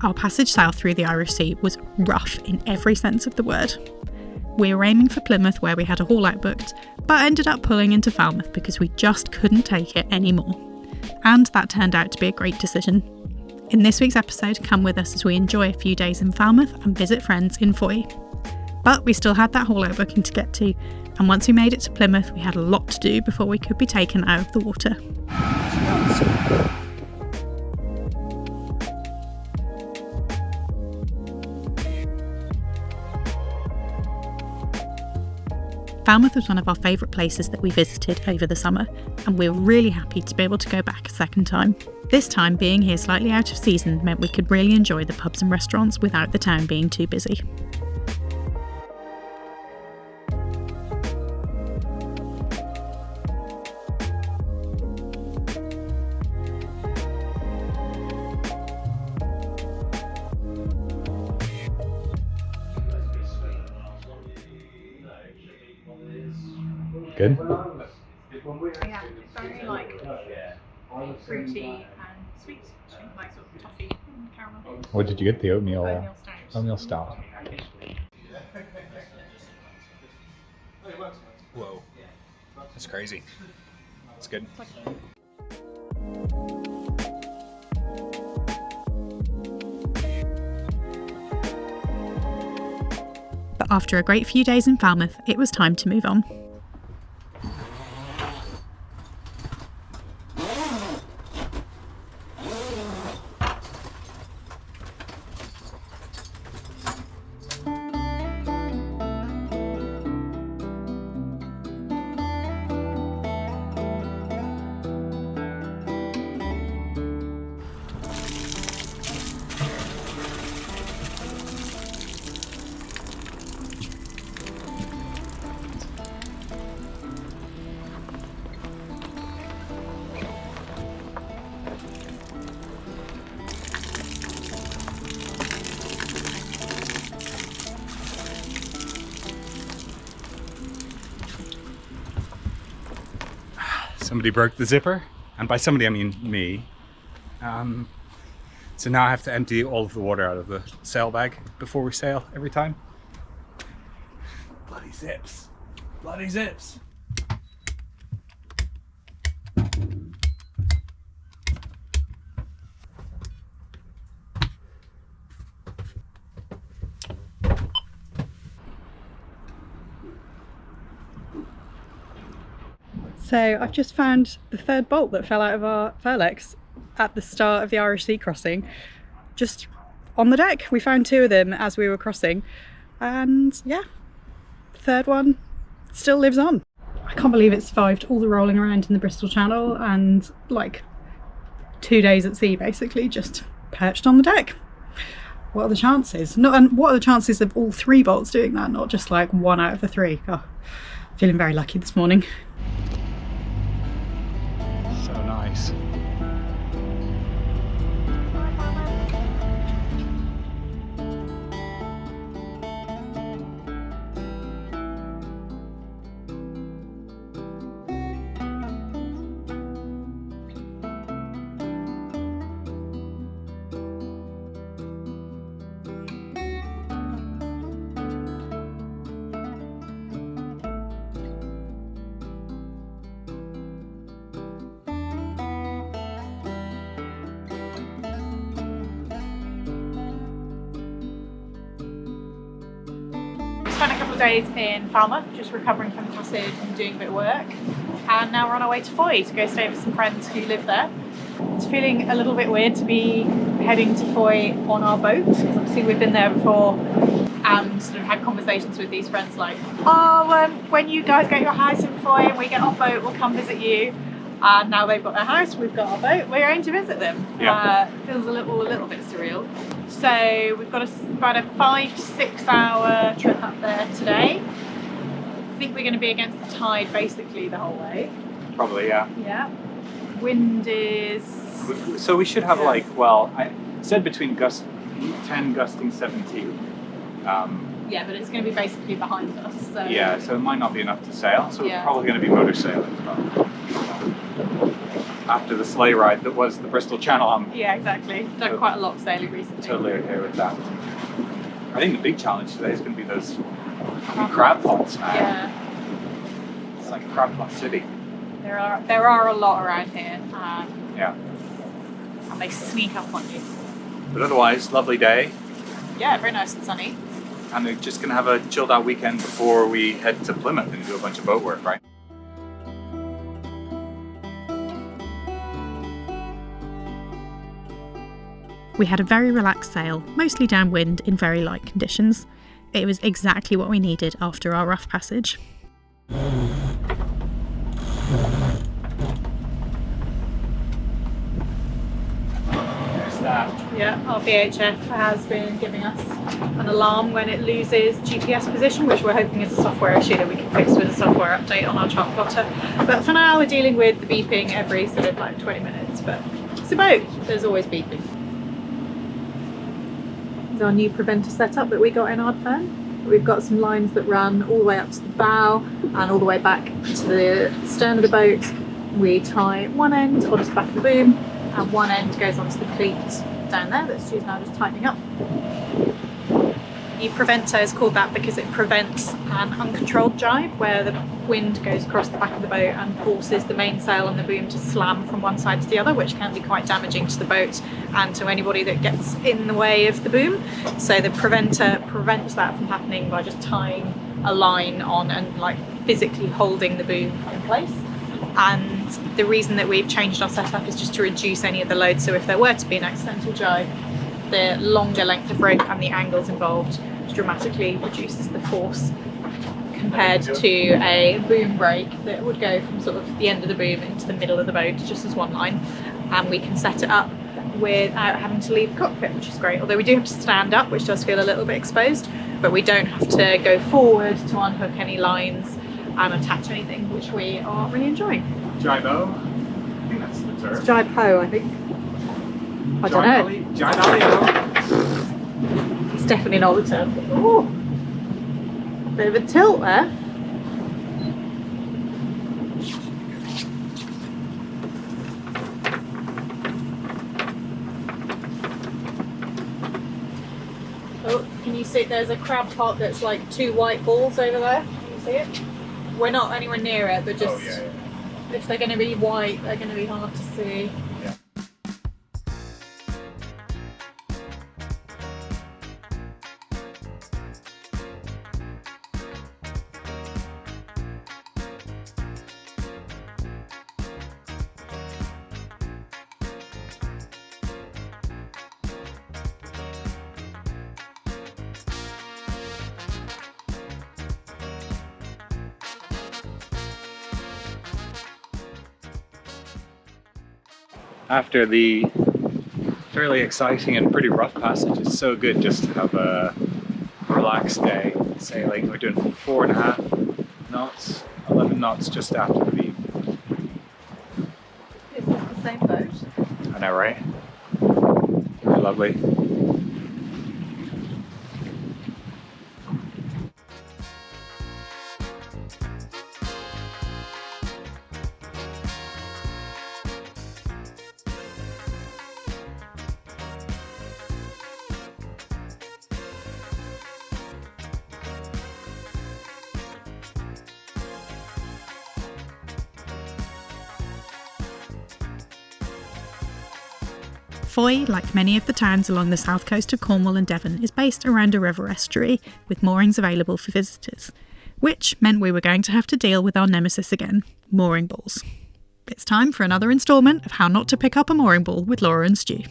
Our passage south through the Irish Sea was rough in every sense of the word. We were aiming for Plymouth where we had a haul out booked, but ended up pulling into Falmouth because we just couldn't take it anymore. And that turned out to be a great decision. In this week's episode, come with us as we enjoy a few days in Falmouth and visit friends in Fowey. But we still had that haul out booking to get to, and once we made it to Plymouth, we had a lot to do before we could be taken out of the water. Falmouth was one of our favourite places that we visited over the summer, and we were really happy to be able to go back a second time. This time, being here slightly out of season meant we could really enjoy the pubs and restaurants without the town being too busy. Good? Yeah, very fruity and sweet, like sort of toffee and caramel. What did you get? The oatmeal stout. Oatmeal stout. Whoa, that's crazy. It's good. But after a great few days in Falmouth, it was time to move on. Somebody broke the zipper, and by somebody I mean me. So now I have to empty all of the water out of the sail bag before we sail every time. Bloody zips. Bloody zips. So I've just found the third bolt that fell out of our furlex at the start of the Irish Sea crossing, just on the deck. We found two of them as we were crossing, and yeah, the third one still lives on. I can't believe it survived all the rolling around in the Bristol Channel and like 2 days at sea, basically just perched on the deck. What are the chances? And what are the chances of all three bolts doing that, not just like one out of the three? Oh, feeling very lucky this morning. So nice. Spent a couple of days in Falmouth, just recovering from the passage and doing a bit of work, and now we're on our way to Fowey to go stay with some friends who live there. It's feeling a little bit weird to be heading to Fowey on our boat, because obviously we've been there before and sort of had conversations with these friends like, when you guys get your house in Fowey and we get our boat, we'll come visit you. And now they've got their house, we've got our boat, we're going to visit them. Yeah. Feels a little bit surreal. So we've got about a 5 to 6 hour trip up there today. I think we're going to be against the tide basically the whole way. Probably, yeah. Yeah. Wind is... So we should have I said between 10 gusting 17. Yeah, but it's going to be basically behind us. So. Yeah, so it might not be enough to sail, so Yeah. we're probably going to be motor sailing as well. after the sleigh ride that was the Bristol Channel. Yeah, exactly. Done quite a lot sailing recently. Totally okay with that. I think the big challenge today is going to be those crab pots, man. Yeah. It's like crab pot city. There are a lot around here. Yeah. And they sneak up on you. But otherwise, lovely day. Yeah, very nice and sunny. And we're just going to have a chilled out weekend before we head to Plymouth and do a bunch of boat work, right? We had a very relaxed sail, mostly downwind in very light conditions. It was exactly what we needed after our rough passage. Yeah, our VHF has been giving us an alarm when it loses GPS position, which we're hoping is a software issue that we can fix with a software update on our chart plotter. But for now, we're dealing with the beeping every sort of like 20 minutes. But it's a boat, there's always beeping. This is our new preventer setup that we got in Ardfern. We've got some lines that run all the way up to the bow and all the way back to the stern of the boat. We tie one end onto the back of the boom, and one end goes onto the cleat down there that Stu's now just tightening up. The preventer is called that because it prevents an uncontrolled jibe where the wind goes across the back of the boat and forces the mainsail and the boom to slam from one side to the other, which can be quite damaging to the boat and to anybody that gets in the way of the boom. So the preventer prevents that from happening by just tying a line on and like physically holding the boom in place. And the reason that we've changed our setup is just to reduce any of the load. So if there were to be an accidental jibe, the longer length of rope and the angles involved dramatically reduces the force compared to a boom break that would go from sort of the end of the boom into the middle of the boat just as one line. And we can set it up without having to leave the cockpit, which is great. Although we do have to stand up, which does feel a little bit exposed, but we don't have to go forward to unhook any lines and attach anything, which we are really enjoying. Jibo? I think that's the term. It's jibe ho, I think. I don't know. It's definitely not the term. Ooh, bit of a tilt there. Oh, can you see there's a crab pot that's like 2 white balls over there? Can you see it? We're not anywhere near it, but just if they're going to be white, they're going to be hard to see. Yeah. After the fairly exciting and pretty rough passage, it's so good just to have a relaxed day sailing. We're doing 4.5 knots, 11 knots just after the beam. Is this the same boat? I know, right? Really lovely. Fowey, like many of the towns along the south coast of Cornwall and Devon, is based around a river estuary with moorings available for visitors, which meant we were going to have to deal with our nemesis again, mooring balls. It's time for another instalment of How Not to Pick Up a Mooring Ball with Laura and Stu.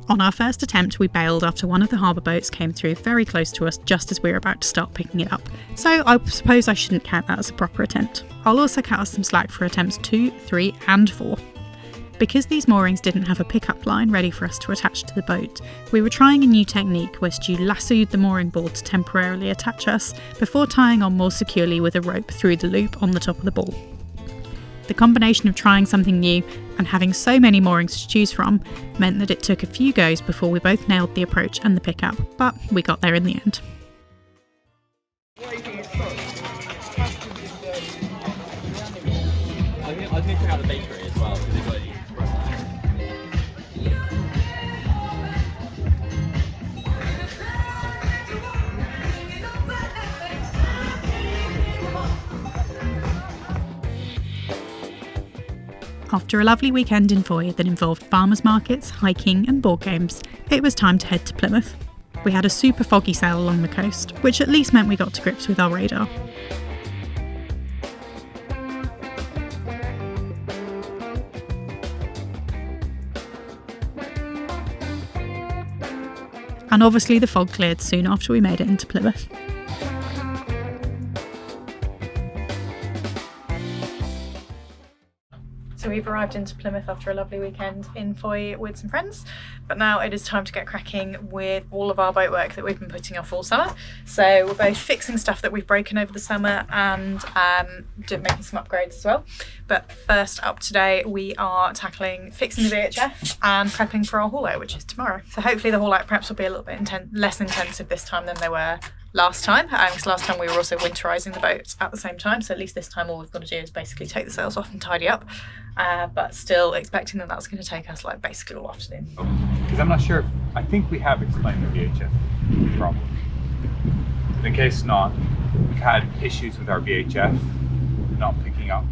On our first attempt, we bailed after one of the harbour boats came through very close to us just as we were about to start picking it up, so I suppose I shouldn't count that as a proper attempt. I'll also cut us some slack for attempts 2, 3 and 4. Because these moorings didn't have a pickup line ready for us to attach to the boat, we were trying a new technique where Stu lassoed the mooring ball to temporarily attach us before tying on more securely with a rope through the loop on the top of the ball. The combination of trying something new and having so many moorings to choose from meant that it took a few goes before we both nailed the approach and the pickup, but we got there in the end. I was going to check out the bakery as well, because they've got After a lovely weekend in Fowey that involved farmers markets, hiking and board games, it was time to head to Plymouth. We had a super foggy sail along the coast, which at least meant we got to grips with our radar. And obviously the fog cleared soon after we made it into Plymouth. So we've arrived into Plymouth after a lovely weekend in Fowey with some friends, but now it is time to get cracking with all of our boat work that we've been putting off all summer. So we're both fixing stuff that we've broken over the summer and making some upgrades as well. But first up today, we are tackling fixing the VHF and prepping for our haul out, which is tomorrow. So hopefully the haul out preps will be a little bit less intensive this time than they were last time, because last time we were also winterising the boat at the same time, so at least this time all we've got to do is basically take the sails off and tidy up, but still expecting that that's going to take us like basically all afternoon. Because I'm not sure if, I think we have explained the VHF problem. But in case not, we've had issues with our VHF not picking up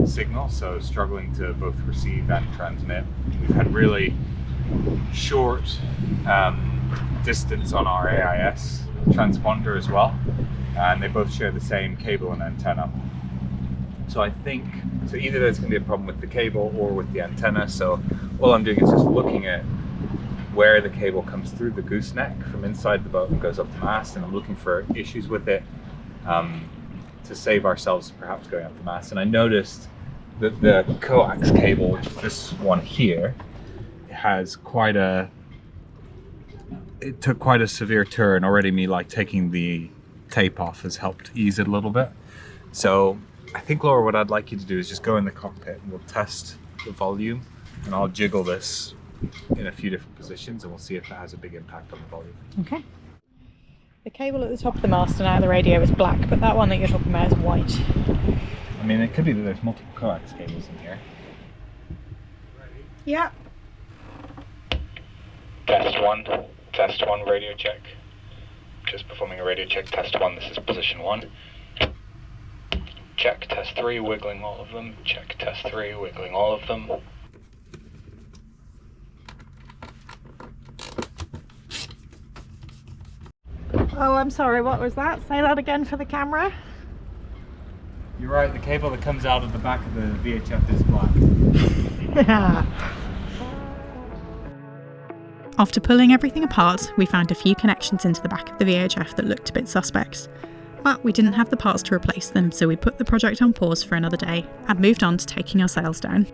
signal, so struggling to both receive and transmit. We've had really short distance on our AIS transponder as well, and they both share the same cable and antenna. So I think, so either there's going to be a problem with the cable or with the antenna, so all I'm doing is just looking at where the cable comes through the gooseneck from inside the boat and goes up the mast, and I'm looking for issues with it to save ourselves perhaps going up the mast. And I noticed that the coax cable, which is this one here, has quite a, it took quite a severe turn already. Me like taking the tape off has helped ease it a little bit. So I think, Laura, what I'd like you to do is just go in the cockpit and we'll test the volume, and I'll jiggle this in a few different positions and we'll see if that has a big impact on the volume. Okay. The cable at the top of the mast and out of the radio is black, but that one that you're talking about is white. I mean, it could be that there's multiple coax cables in here. Yeah. Test one, radio check. Just performing a radio check, test one, this is position one. Check, test three, wiggling all of them. Check, test three, wiggling all of them. Oh, I'm sorry, what was that? Say that again for the camera. You're right, the cable that comes out of the back of the VHF is black. Yeah. After pulling everything apart, we found a few connections into the back of the VHF that looked a bit suspect. But we didn't have the parts to replace them, so we put the project on pause for another day and moved on to taking our sails down.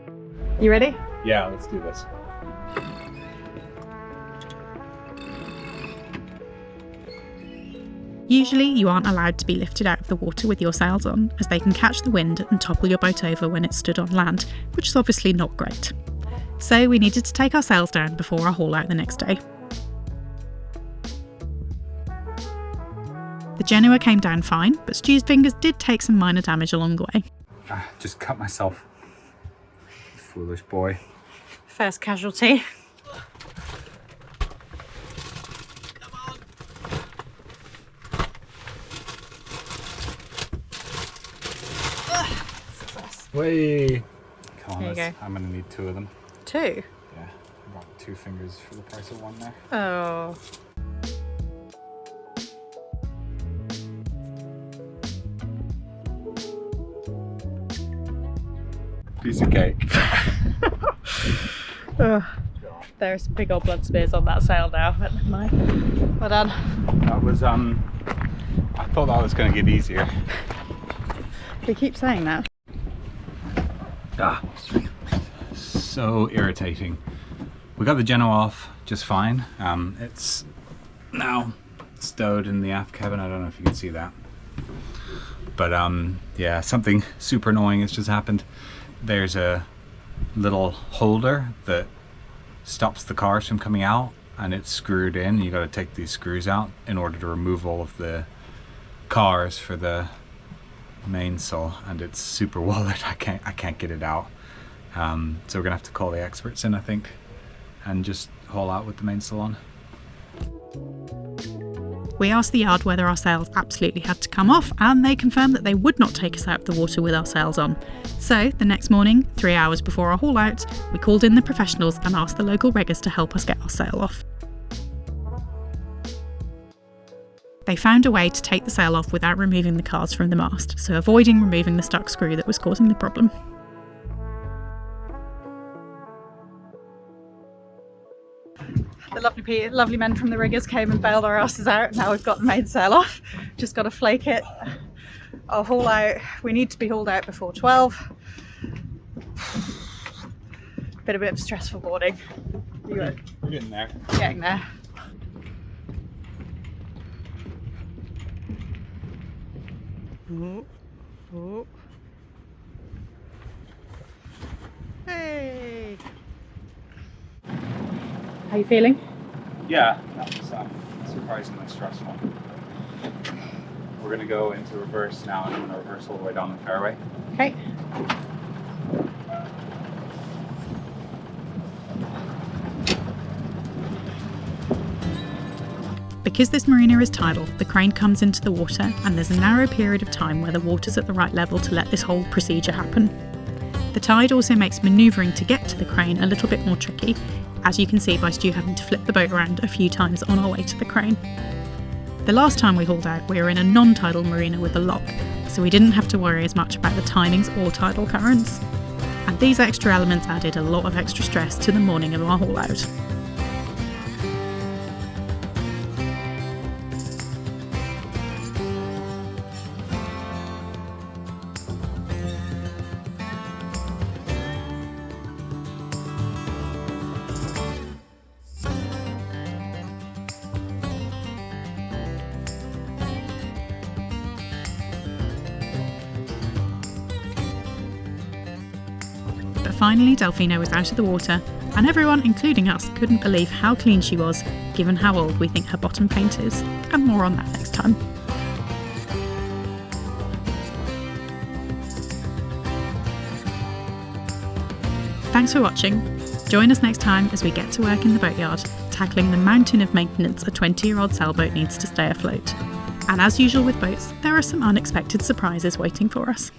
You ready? Yeah, let's do this. Usually you aren't allowed to be lifted out of the water with your sails on, as they can catch the wind and topple your boat over when it's stood on land, which is obviously not great. So we needed to take our sails down before our haul out the next day. The Genoa came down fine, but Stu's fingers did take some minor damage along the way. Just cut myself. Foolish boy. First casualty. Way. Come on, There you go. I'm gonna need two of them. Two? Yeah, about 2 fingers for the price of one there. Oh. Piece of cake. Ugh. There's some big old blood smears on that sail now, but never mind. Well done. That was, I thought that was gonna get easier. We keep saying that. So irritating. We got the Genoa off just fine. It's now stowed in the aft cabin. I don't know if you can see that. But yeah, something super annoying has just happened. There's a little holder that stops the cars from coming out, and it's screwed in. You got to take these screws out in order to remove all of the cars for the mainsail, and it's super wallet. I can't get it out. So we're gonna have to call the experts in, I think, and just haul out with the mainsail on. We asked the yard whether our sails absolutely had to come off, and they confirmed that they would not take us out of the water with our sails on. So, the next morning, 3 hours before our haul out, we called in the professionals and asked the local riggers to help us get our sail off. They found a way to take the sail off without removing the cards from the mast, so avoiding removing the stuck screw that was causing the problem. The lovely men from the riggers came and bailed our asses out. Now we've got the main sail off. Just got to flake it. I'll haul out. We need to be hauled out before 12. Been a bit of stressful boarding. We're getting there. Getting there. Oh, oh. Hey! How you feeling? Yeah, that was surprisingly stressful. We're going to go into reverse now, and I'm going to reverse all the way down the fairway. Okay. Because this marina is tidal, the crane comes into the water and there's a narrow period of time where the water's at the right level to let this whole procedure happen. The tide also makes manoeuvring to get to the crane a little bit more tricky, as you can see by Stu having to flip the boat around a few times on our way to the crane. The last time we hauled out, we were in a non-tidal marina with a lock, so we didn't have to worry as much about the timings or tidal currents. And these extra elements added a lot of extra stress to the morning of our haul out. But finally Delphina was out of the water, and everyone, including us, couldn't believe how clean she was, given how old we think her bottom paint is. And more on that next time. Thanks for watching. Join us next time as we get to work in the boatyard, tackling the mountain of maintenance a 20-year-old sailboat needs to stay afloat. And as usual with boats, there are some unexpected surprises waiting for us.